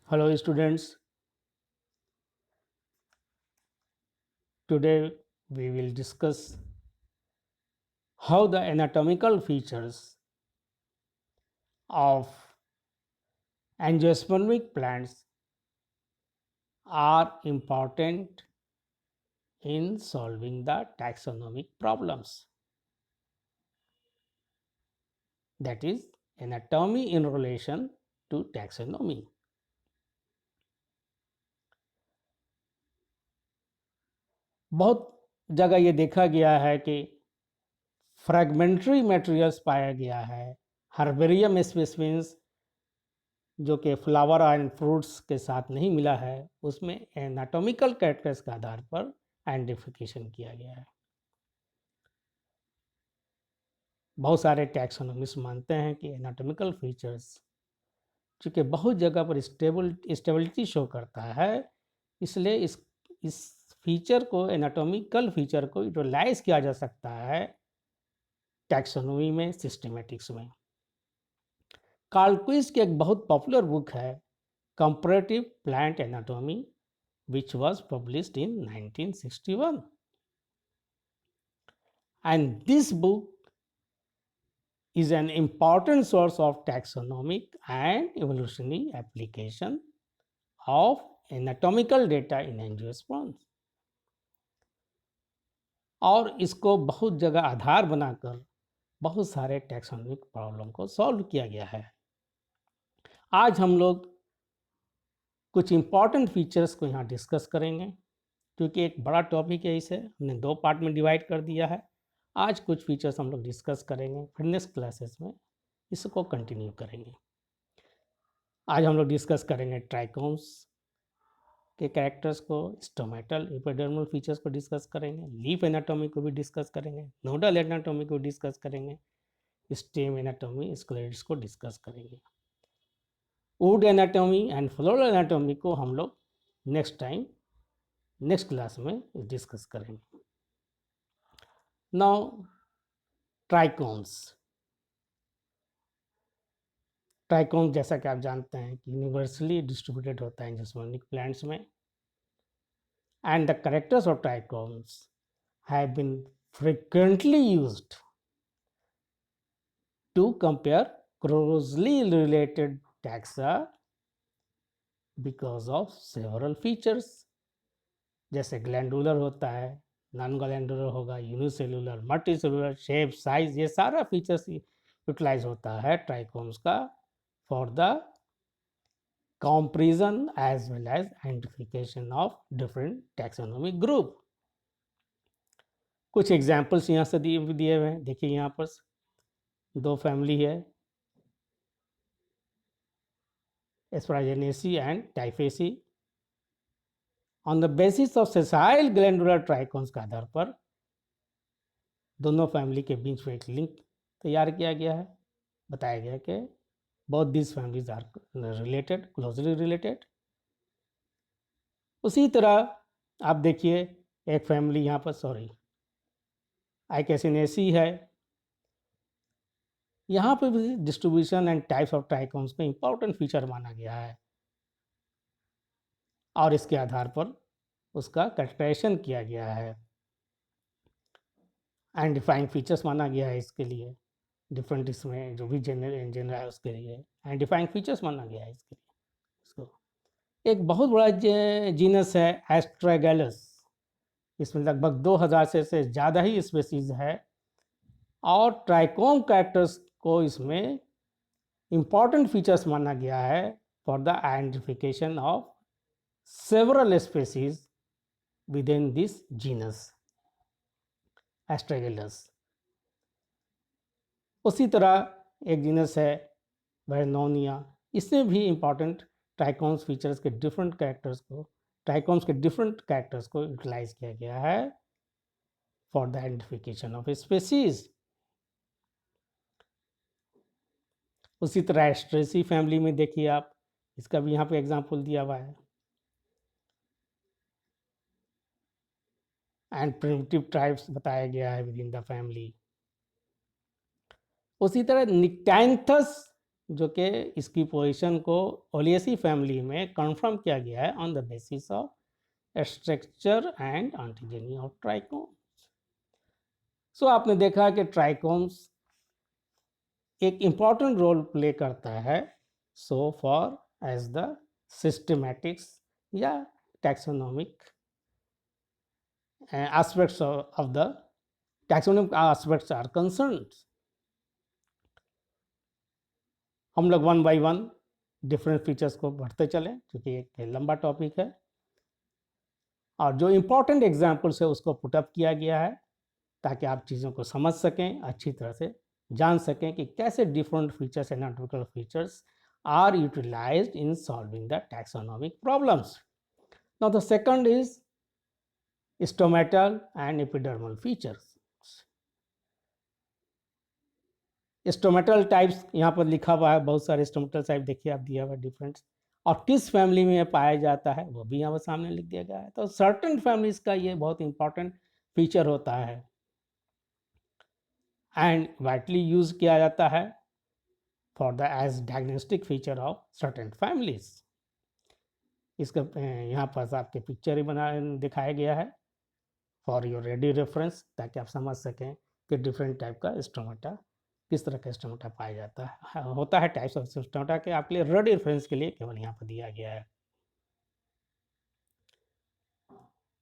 Hello students, today we will discuss how the anatomical features of angiospermic plants are important in solving the taxonomic problems. That is anatomy in relation to taxonomy. बहुत जगह ये देखा गया है कि फ्रैगमेंट्री materials पाया गया है, हर्बेरियम स्पेसिमेंस जो कि फ्लावर एंड फ्रूट्स के साथ नहीं मिला है, उसमें एनाटॉमिकल कैरेक्टर्स के आधार पर आइडेंटिफिकेशन किया गया है। बहुत सारे टैक्सोनॉमिस्ट मानते हैं कि एनाटॉमिकल फीचर्स चूँकि बहुत जगह पर स्टेबिलिटी शो करता है, इसलिए इस फीचर को एनाटॉमिकल फीचर को यूटिलाइज किया जा सकता है टैक्सोनॉमी में, सिस्टमेटिक्स में। कार्ल क्विस की एक बहुत पॉपुलर बुक है comparative plant anatomy which was published in 1961, and this book is an important source of taxonomic and evolutionary application of anatomical data in angiosperms, और इसको बहुत जगह आधार बनाकर बहुत सारे टैक्सोनॉमिक प्रॉब्लम को सॉल्व किया गया है। आज हम लोग कुछ इंपॉर्टेंट फीचर्स को यहाँ डिस्कस करेंगे, क्योंकि एक बड़ा टॉपिक है, इसे हमने दो पार्ट में डिवाइड कर दिया है। आज कुछ फीचर्स हम लोग डिस्कस करेंगे, फिर नेक्स्ट क्लासेस में इसको कंटिन्यू करेंगे। आज हम लोग डिस्कस करेंगे ट्राइकोम्स के कैरेक्टर्स को, स्टोमेटल एपिडर्मल फीचर्स को डिस्कस करेंगे, लीफ एनाटॉमी को भी डिस्कस करेंगे, नोडल एनाटॉमी को डिस्कस करेंगे, स्टेम एनाटॉमी, स्क्लेरोसिस को डिस्कस करेंगे। Would anatomy and floral anatomy को हम लोग नेक्स्ट क्लास में डिस्कस करेंगे। नाउ ट्राइकोम्स जैसा कि आप जानते हैं कि यूनिवर्सली डिस्ट्रीब्यूटेड होता है एंजियोस्पर्मिक प्लांट्स में, and the characters of trichomes have been frequently used to compare closely related taxa because of several features, जैसे ग्लैंडुलर होता है, नॉन ग्लैंडुलर होगा, यूनिसेलुलर, मल्टीसेलुलर, शेप, साइज, ये सारा फीचर्स यूटिलाइज होता है ट्राइकोम्स का for the comparison as well as identification of different taxonomic group. कुछ एग्जाम्पल्स यहाँ से दिए हुए हैं, देखिए यहाँ पर दो फैमिली है, Asparagaceae and Typhaceae. On the basis of sessile glandular trichomes के आधार पर दोनों फैमिली के बीच में एक लिंक तैयार किया गया है, बताया गया कि both these families are related, closely related. उसी तरह आप देखिए एक फैमिली यहाँ पर आइकेसिनेसी है, यहाँ पर भी distribution and types of trichomes को इंपॉर्टेंट फीचर माना गया है, और इसके आधार पर उसका कैटेगराइजेशन किया गया है, एंड डिफाइंग फीचर्स माना गया है इसके लिए, डिफरेंट इसमें जो भी जेनर है उसके लिए एंड डिफाइंग फीचर्स माना गया है इसके लिए। इसको एक बहुत बड़ा जीनस है एस्ट्रेगेलस, इसमें लगभग 2000 से ज़्यादा ही स्पेसीज है, और ट्राइकोम कैरेक्टर्स को इसमें इंपॉर्टेंट फीचर्स माना गया है for the identification of several species within this genus Astragalus. उसी तरह एक जीनस है वेरनोनिया, इसमें भी इंपॉर्टेंट ट्राइकोम्स फीचर्स के डिफरेंट कैरेक्टर्स को यूटिलाइज किया गया है for the identification of species. उसी तरह एस्ट्रेसी फैमिली में देखिए आप, इसका भी यहाँ पे एग्जांपल दिया हुआ है, एंड प्रिमिटिव ट्राइब्स बताया गया है विद इन द फैमिली। उसी तरह निक्टैंथस जो कि इसकी पोजीशन को ओलियसी फैमिली में कंफर्म किया गया है on the basis of structure and ontogeny of trichomes. So आपने देखा कि ट्राइकोम्स एक इम्पॉर्टेंट रोल प्ले करता है so far as the systematics या taxonomic aspects of the taxonomic aspects are concerned। हम लोग one by one different features को बढ़ते चलें क्योंकि एक लंबा टॉपिक है, और जो इम्पोर्टेंट एग्जाम्पल्स है उसको पुटअप किया गया है ताकि आप चीज़ों को समझ सकें, अच्छी तरह से जान सकें कि कैसे different features anatomical features are utilized in solving the taxonomic problems. Now the second is stomatal and epidermal features। Stomatal types यहाँ पर लिखा हुआ है, बहुत सारे स्टोमेटल टाइप देखिए आप दिया हुआ डिफरेंट, और किस फैमिली में पाया जाता है वो भी यहाँ पर सामने लिख दिया गया है। तो सर्टेन फैमिलीज का ये बहुत इंपॉर्टेंट फीचर होता है एंड वाइडली यूज किया जाता है for the as diagnostic feature of certain families. इसका यहाँ पर आपके पिक्चर ही बना दिखाया गया है फॉर योर रेडी रेफरेंस, ताकि आप समझ सकें कि डिफरेंट टाइप का स्टोमेटा किस तरह का स्टोमेटा पाया जाता है होता है। टाइप्स ऑफ स्टोमेटा के आपके लिए रेडी रेफरेंस के लिए केवल यहाँ पर दिया गया है।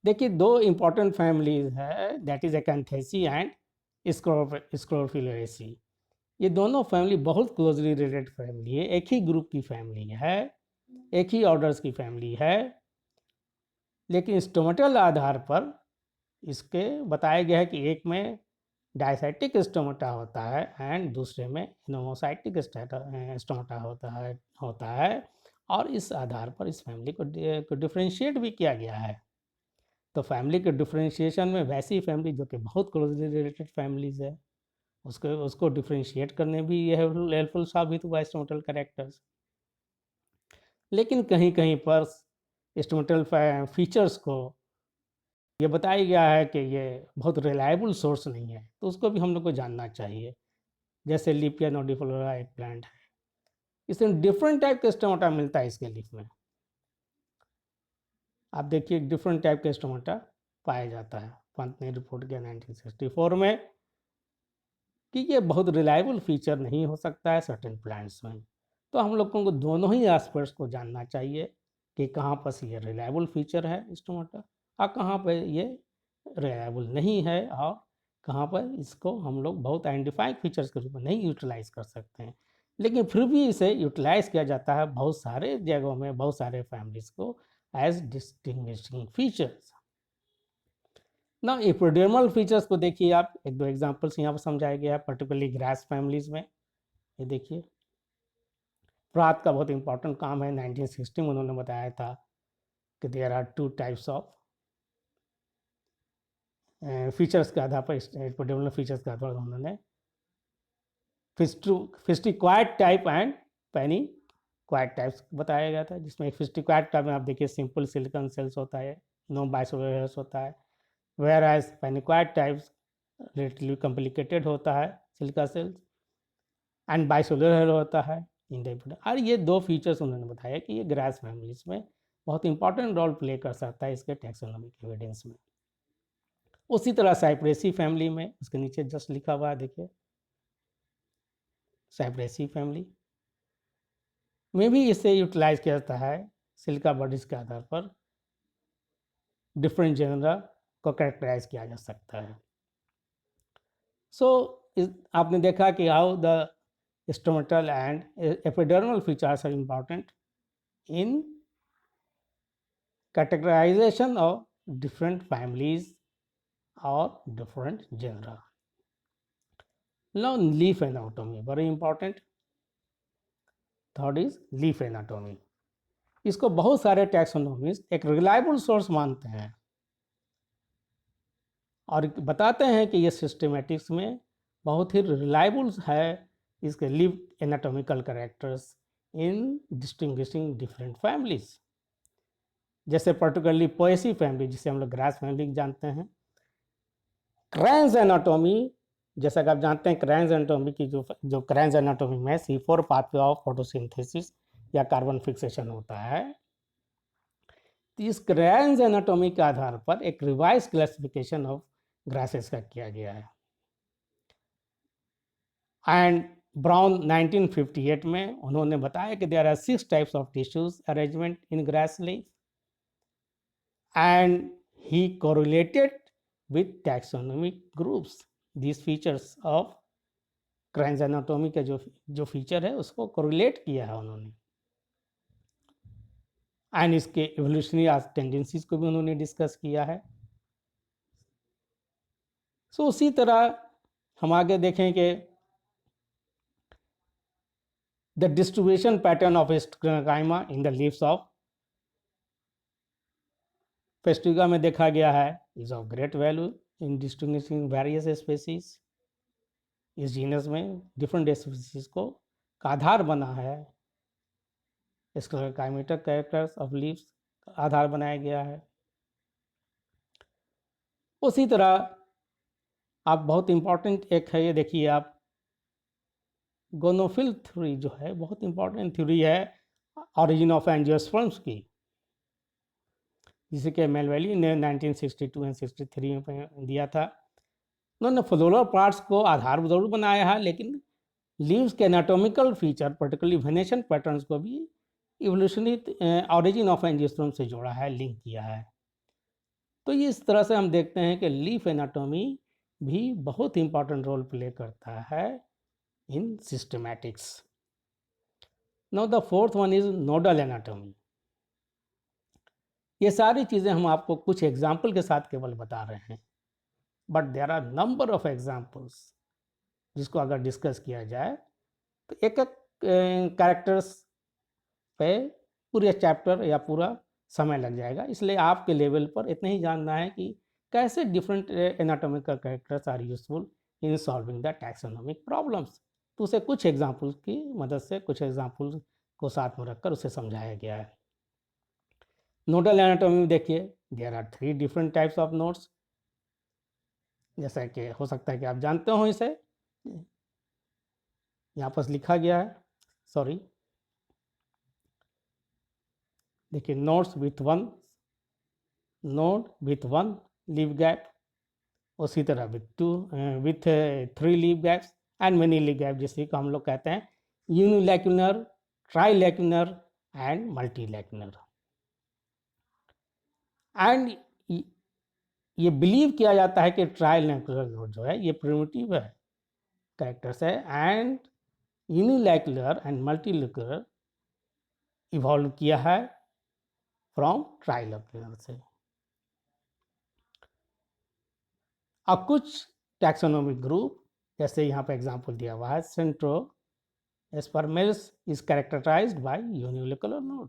देखिए दो इंपॉर्टेंट फैमिलीज है, दैट इज एकांथेसी एंड स्क्रोफिलेरेसी। ये दोनों फैमिली बहुत क्लोजली रिलेटेड फैमिली है, एक ही ग्रुप की फैमिली है, एक ही ऑर्डर्स की फैमिली है, लेकिन स्टोमेटल आधार पर इसके बताया गया है कि एक में डायसाइटिक स्टोमेटा होता है एंड दूसरे में नोमोसाइटिक स्टोमेटा होता है, और इस आधार पर इस फैमिली को डिफ्रेंशिएट भी किया गया है। तो फैमिली के डिफ्रेंशिएशन में वैसी फैमिली जो कि बहुत क्लोजली रिलेटेड फैमिलीज है उसको डिफ्रेंशिएट करने भी यह हेल्पफुल साबित हुआ स्टोमेटल कैरेक्टर्स। लेकिन कहीं कहीं पर स्टोमेटल फीचर्स को ये बताया गया है कि ये बहुत रिलायबल सोर्स नहीं है, तो उसको भी हम लोग को जानना चाहिए। जैसे लिपिया नोडिफलोरा एक प्लांट है, इसमें डिफरेंट टाइप के स्टोमेटा मिलता है इसके लीफ में। आप देखिए डिफरेंट टाइप के स्टोमेटा पाया जाता है। पंत ने रिपोर्ट किया 1964 में कि ये बहुत रिलायबल फीचर नहीं हो सकता है सर्टेन प्लांट्स में। तो हम लोगों को दोनों ही एस्पेक्ट्स को जानना चाहिए कि कहाँ पर ये रिलायबल फीचर है स्टोमेटा और कहाँ पर ये रिलायबल नहीं है, और कहाँ पर इसको हम लोग बहुत आइडेंटिफाइंग फीचर्स के रूप में नहीं यूटिलाइज कर सकते हैं, लेकिन फिर भी इसे यूटिलाइज किया जाता है बहुत सारे जगहों में, बहुत सारे फैमिलीज को एज डिस्टिंग्विशिंग फीचर्स। ना एपिडर्मल फीचर्स को देखिए आप, एक दो एग्जांपल्स यहाँ पर समझाया गया है, पर्टिकुलरली ग्रास फैमिलीज में। ये देखिए प्रात का बहुत इंपॉर्टेंट काम है, 1960 में उन्होंने बताया था कि there are two types of features के आधार पर, एपिडर्मल फीचर्स के आधार पर उन्होंने festucoid type and panicoid types बताया गया था, जिसमें फिस्टिक्वाइड टाइप में आप देखिए सिंपल सिलिकॉन सेल्स होता है, नो बाइसोलर होता है, whereas panicoid types relatively complicated होता है सिलिका सेल्स एंड बाइसोलर होता है इंडिपेंडेंट। और ये दो फीचर्स उन्होंने बताया कि ये ग्रास फैमिलीज में बहुत इंपॉर्टेंट रोल प्ले कर सकता है इसके टैक्सोनॉमिक एविडेंस में। उसी तरह साइप्रेसी फैमिली में, उसके नीचे जस्ट लिखा हुआ है देखिए, साइप्रेसी फैमिली में भी इसे यूटिलाइज किया जाता है सिलिका बॉडीज के आधार पर, डिफरेंट जेनरा को कैरेक्टराइज किया जा सकता है। सो आपने देखा कि how the stomatal and epidermal features are important in categorization of different families or different genera. Now leaf anatomy very important. Third is leaf anatomy. इसको बहुत सारे टैक्सोनॉमिस्ट एक रिलायबल सोर्स मानते हैं और बताते हैं कि ये सिस्टमेटिक्स में बहुत ही रिलायबल है इसके live anatomical characters in distinguishing different families. जैसे पर्टिकुलरली पोएसी फैमिली जिसे हम लोग ग्रास फैमिली जानते हैं, क्रैंस एनाटॉमी जैसा कि आप जानते हैं क्रायन्स एनाटॉमी की जो क्रायन्स एनाटॉमी में C4 पाथवे ऑफ फोटोसिंथेसिस या कार्बन फिक्सेशन होता है, तो इस क्रायन्स एनाटॉमी के आधार पर एक रिवाइज क्लासिफिकेशन ऑफ ग्रासेस का किया गया है। एंड ब्राउन 1958 में उन्होंने बताया कि there are 6 types of tissues arrangement in grass leaf, and he correlated with taxonomic groups these features of क्रायन्स एनाटॉमी का जो फीचर है उसको कोरिलेट किया है उन्होंने, एंड इसके एवोल्यूशनरी टेंडेंसीज को भी उन्होंने डिस्कस किया है। सो उसी तरह हम आगे देखें कि the distribution pattern of sclerenchyma in the leaves of Festuca में देखा गया है is of great value in distinguishing various species. इस जीनस में डिफरेंट स्पीसीज को का आधार बना है, स्क्लेरोकाइमेटिक कैरेक्टर्स ऑफ लीव्स का आधार बनाया गया है। उसी तरह आप बहुत इंपॉर्टेंट एक है, ये देखिए आप, गोनोफिल थ्योरी जो है बहुत इंपॉर्टेंट थ्योरी है ऑरिजिन ऑफ एंजियोस्पर्म्स की, जिसे कि मेलवेली ने 1962 एंड 63 में दिया था। उन्होंने फ्लोरल पार्ट्स को आधार जरूर बनाया है, लेकिन लीव्स के anatomical feature particularly venation patterns को भी इवोल्यूशनरी ऑरिजिन ऑफ एंजियोस्पर्म से जोड़ा है, लिंक किया है। तो इस तरह से हम देखते हैं कि लीफ एनाटॉमी भी बहुत इंपॉर्टेंट रोल प्ले करता है in systematics. Now the fourth one is nodal anatomy. ये सारी चीज़ें हम आपको कुछ एग्जाम्पल के साथ केवल बता रहे हैं, but there are number of examples जिसको अगर डिस्कस किया जाए तो एक एक कैरेक्टर्स पे पूरे चैप्टर या पूरा समय लग जाएगा। इसलिए आपके लेवल पर इतना ही जानना है कि कैसे different anatomical characters are useful in solving the taxonomic problems. तो उसे कुछ एग्जाम्पल्स की मदद से, कुछ एग्जाम्पल्स को साथ में रखकर उसे समझाया गया है। नोडल एनाटॉमी में देखिए there are 3 different types of nodes, जैसा कि हो सकता है कि आप जानते हो इसे, यहाँ पर लिखा गया है, सॉरी, देखिए nodes with one node with one leaf gap, उसी तरह with 3 leaf gaps and many leaf gap, जिसे को हम लोग कहते हैं यूनिलैक्यूलर, ट्राइलैक्यूलर एंड मल्टीलैक्यूलर। एंड ये बिलीव किया जाता है कि ट्राइलैक्यूलर नोड जो है ये प्रिमिटिव है कैरेक्टर्स है, एंड यूनिलैक्यूलर एंड मल्टीलैक्यूलर इवॉल्व किया है फ्रॉम ट्राइलैक्यूलर से। अब कुछ टैक्सोनॉमिक ग्रुप, जैसे यहाँ पे एग्जांपल दिया हुआ है, सेंट्रोस्पर्मेल्स इज कैरेक्टराइज्ड बाय यूनिलैक्यूलर नोड।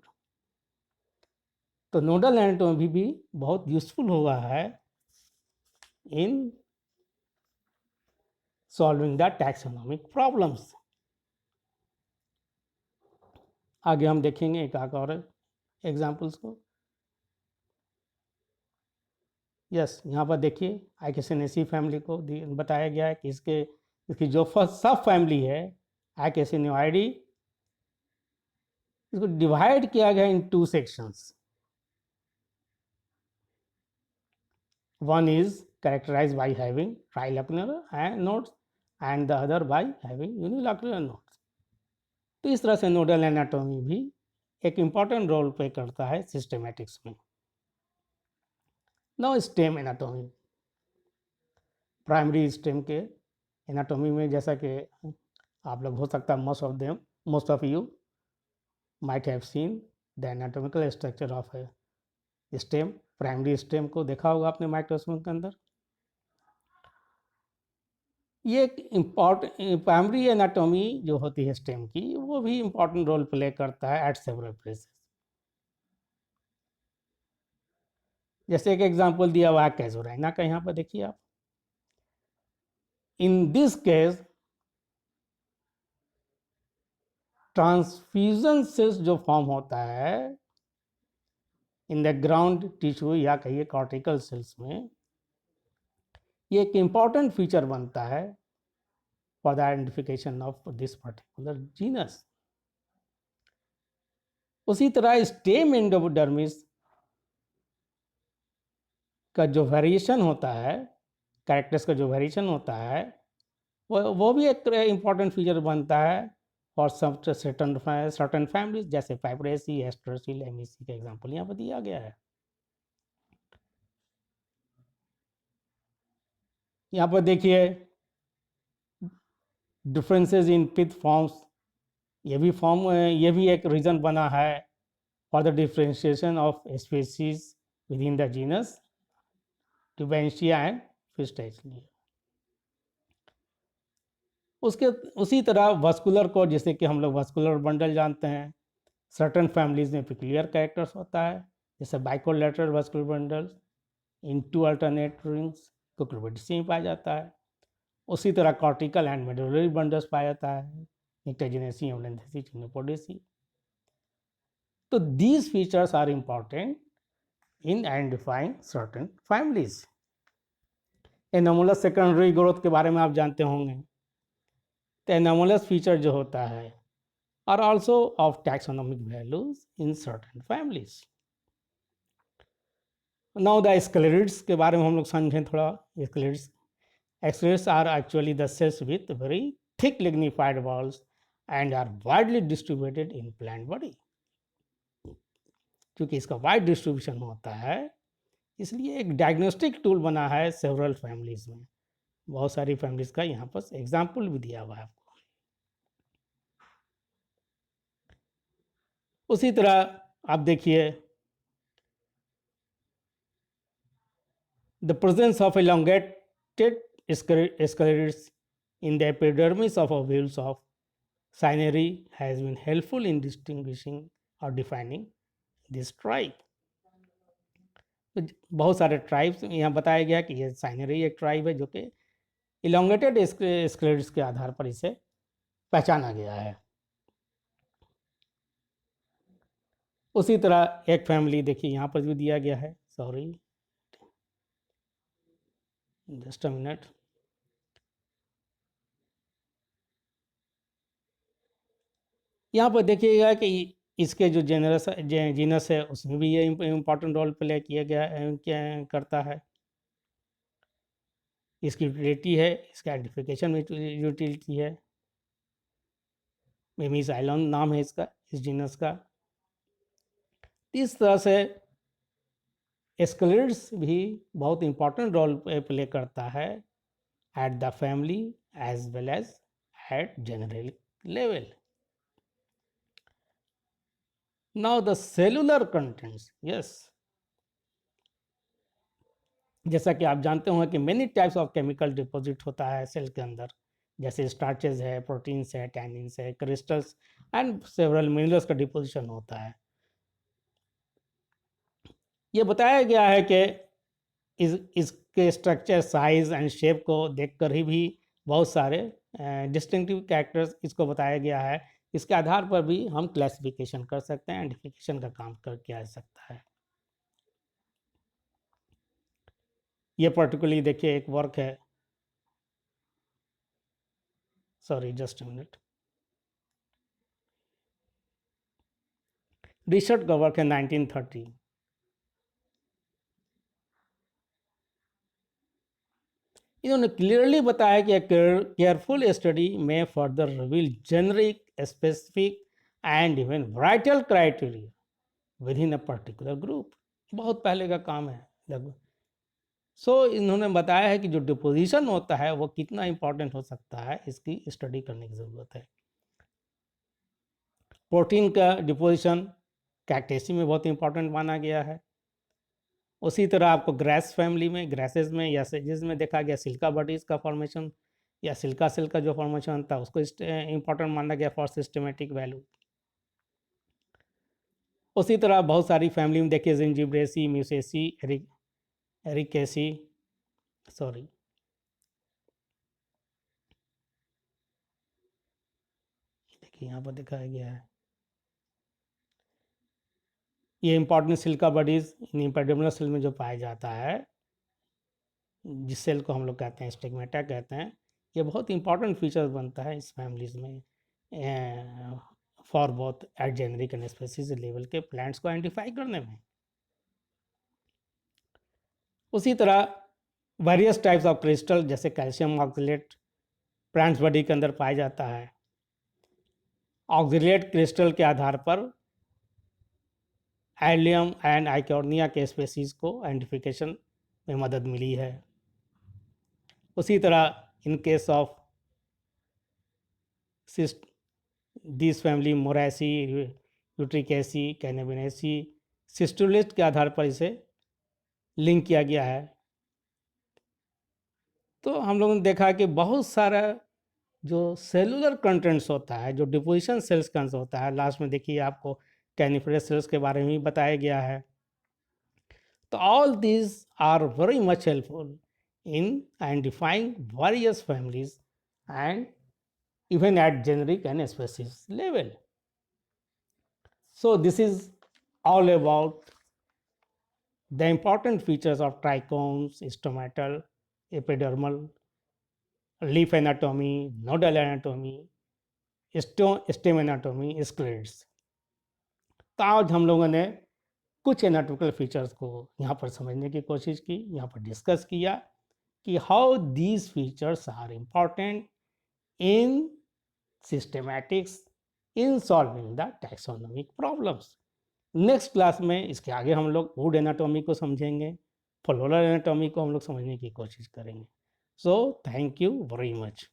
तो नोडल एनाटॉमी भी बहुत यूजफुल हुआ है इन सॉल्विंग द टैक्सोनॉमिक प्रॉब्लम्स। आगे हम देखेंगे एक और एग्जांपल्स को। यस, यहाँ पर देखिए आइकेसिनेसी फैमिली को बताया गया है कि इसकी जो फर्स्ट सब फैमिली है आइकेसिनोइडी, इसको डिवाइड किया गया इन 2 sections. One is characterized by having trilacunar nodes and the other by having unilacunar nodes. तो इस तरह से नोडल एनाटॉमी भी एक इम्पॉर्टेंट रोल प्ले करता है सिस्टमैटिक्स में। Now stem anatomy, primary stem के एनाटॉमी में, जैसा कि आप लोग हो सकता है most of you might have seen the anatomical structure of stem. Primary stem को देखा होगा आपने माइक्रोस्कोप के अंदर। ये एक प्राइमरी एनाटॉमी जो होती है स्टेम की, वो भी इम्पॉर्टेंट रोल प्ले करता है एट सेवरल प्लेसेस। जैसे एक एग्जांपल दिया हुआ है कैजुराइना का, यहाँ पर देखिए आप। In this case transfusion cells जो फॉर्म होता है इन द ग्राउंड टिश्यू या कहिए कॉर्टिकल सेल्स में, ये एक इम्पॉर्टेंट फीचर बनता है for the identification of this particular genus. उसी तरह स्टेम एंडोडर्मिस का जो वेरिएशन होता है, कैरेक्टर्स का जो वेरिएशन होता है, वो भी एक इम्पॉर्टेंट फीचर बनता है फॉर सर्टन फैमिलीज, जैसे फाइब्रेसी, एस्ट्रोसिल, एमईसी का एग्जांपल यहाँ पर दिया गया है। यहाँ पर देखिए डिफरेंसेस इन पिथ फॉर्म्स, ये भी एक रीजन बना है for the differentiation of species within the genus ट्यूबेंशिया एंड फिस्टेलिया। उसी तरह वस्कुलर कोड, जैसे कि हम लोग वस्कुलर बंडल जानते हैं, सर्टन फैमिलीज में पिक्यूलियर कैरेक्टर्स होता है, जैसे bicollateral vascular bundle in two alternate rings Cucurbitaceae में पाया जाता है। उसी तरह कॉर्टिकल एंड मेडुलरी बंडल्स पाया जाता है, निक्टेजिनेसी, एमलेंथेसी, चिनोपोडेसी। तो these features are important in identifying certain families. Anomalous secondary growth के बारे में आप जानते होंगे। तो एनोमलस फीचर जो होता है are also of taxonomic values in certain families. Now the sclerids के बारे में हम लोग समझें थोड़ा। Sclerids are actually the cells with very thick lignified walls and are widely distributed in plant body. क्योंकि इसका वाइड डिस्ट्रीब्यूशन होता है, इसलिए एक डायग्नोस्टिक टूल बना है सेवरल फैमिलीज में। बहुत सारी फैमिलीज का यहाँ पर एग्जाम्पल भी दिया हुआ है आपको। उसी तरह आप देखिए the presence of elongated sclerids in the epidermis of ovules of Cyneri has been helpful in distinguishing or defining this tribe. तो बहुत सारे ट्राइब्स यहाँ बताया गया कि ये साइनरी एक ट्राइब है जो कि इलोंगेटेड स्क्लेरिड्स के आधार पर इसे पहचाना गया है। उसी तरह एक फैमिली देखिए यहाँ पर भी दिया गया है, सॉरी जस्ट अ मिनट। यहाँ पर देखिएगा कि इसके जो जीनस है उसमें भी ये इम्पोर्टेंट रोल प्ले किया गया करता है। इसकी यूटिलिटी है, इसका आइडेंटिफिकेशन में यूटिलिटी है। मेमिस आइलॉन नाम है इसका, इस जीनस का। इस तरह से स्क्लेरिड्स भी बहुत इम्पोर्टेंट रोल प्ले करता है at the family as well as at general level. Now the cellular contents, yes, जैसा कि आप जानते होंगे कि many types of chemical deposit होता है सेल के अंदर, जैसे स्टार्चेज है, प्रोटीन्स है, टैनिन्स है, क्रिस्टल्स एंड सेवरल मिनरल्स का डिपोजिशन होता है। ये बताया गया है कि इसके स्ट्रक्चर, साइज एंड शेप को देखकर ही भी बहुत सारे डिस्टिंक्टिव कैरेक्टर्स इसको बताया गया है। इसके आधार पर भी हम क्लासिफिकेशन कर सकते हैं, आइडेंटिफिकेशन का काम कर किया जा सकता है। ये पर्टिकुलरली देखिए एक वर्क है, sorry just a minute, Richard का वर्क है 1930। इन्होंने क्लियरली बताया कि केयरफुल स्टडी में further reveal generic, specific and even vital criteria with in a particular group. बहुत पहले का काम है लगभग। इन्होंने बताया है कि जो डिपोजिशन होता है वो कितना इंपॉर्टेंट हो सकता है, इसकी स्टडी करने की ज़रूरत है। प्रोटीन का डिपोजिशन कैक्टेसी में बहुत इंपॉर्टेंट माना गया है। उसी तरह आपको ग्रास फैमिली में, ग्रासेस में या सेजेस में देखा गया सिल्का बॉडीज का फॉर्मेशन या सिल्का सेल का जो फॉर्मेशन था उसको इंपॉर्टेंट माना गया फॉर सिस्टमेटिक वैल्यू। उसी तरह बहुत सारी फैमिली में देखिए जिंजिब्रेसी, म्यूसेसी, एरिकेसी, सॉरी देखिए यहाँ पर दिखाया गया है। ये important silica bodies in epidermal cell में जो पाया जाता है, जिस सेल को हम लोग कहते हैं स्टिग्मेटा कहते हैं, ये बहुत इंपॉर्टेंट फीचर्स बनता है इस फैमिलीज में for both at generic and species level के प्लांट्स को आइडेंटिफाई करने में। उसी तरह वेरियस टाइप्स ऑफ क्रिस्टल जैसे कैल्शियम ऑक्सलेट प्लांट्स बॉडी के अंदर पाया जाता है। ऑक्सलेट क्रिस्टल के आधार पर एलियम एंड आइकॉर्निया के स्पेसीज को आइडेंटिफिकेशन में मदद मिली है। उसी तरह in case of this family Moraceae, Urticaceae, Cannabinaceae, cystoliths के आधार पर इसे लिंक किया गया है। तो हम लोगों ने देखा कि बहुत सारा जो सेलुलर कंटेंट्स होता है, जो डिपोजिशन सेल्स का होता है, लास्ट में देखिए आपको कैनिफेरस सेल्स के बारे में भी बताया गया है। तो all these are very much helpful in identifying various families and even at generic and species level. So this is all about the important features of trichomes, stomatal, epidermal, leaf anatomy, nodal anatomy, stem anatomy, sclerids. तो आज हम लोगों ने कुछ anatomical features को यहाँ पर समझने की कोशिश की, यहाँ पर डिस्कस किया कि how these features are important in systematics in solving the taxonomic problems. Next class में इसके आगे हम लोग वुड एनाटॉमी को समझेंगे, फ्लोरल एनाटॉमी को हम लोग समझने की कोशिश करेंगे। So thank you very much.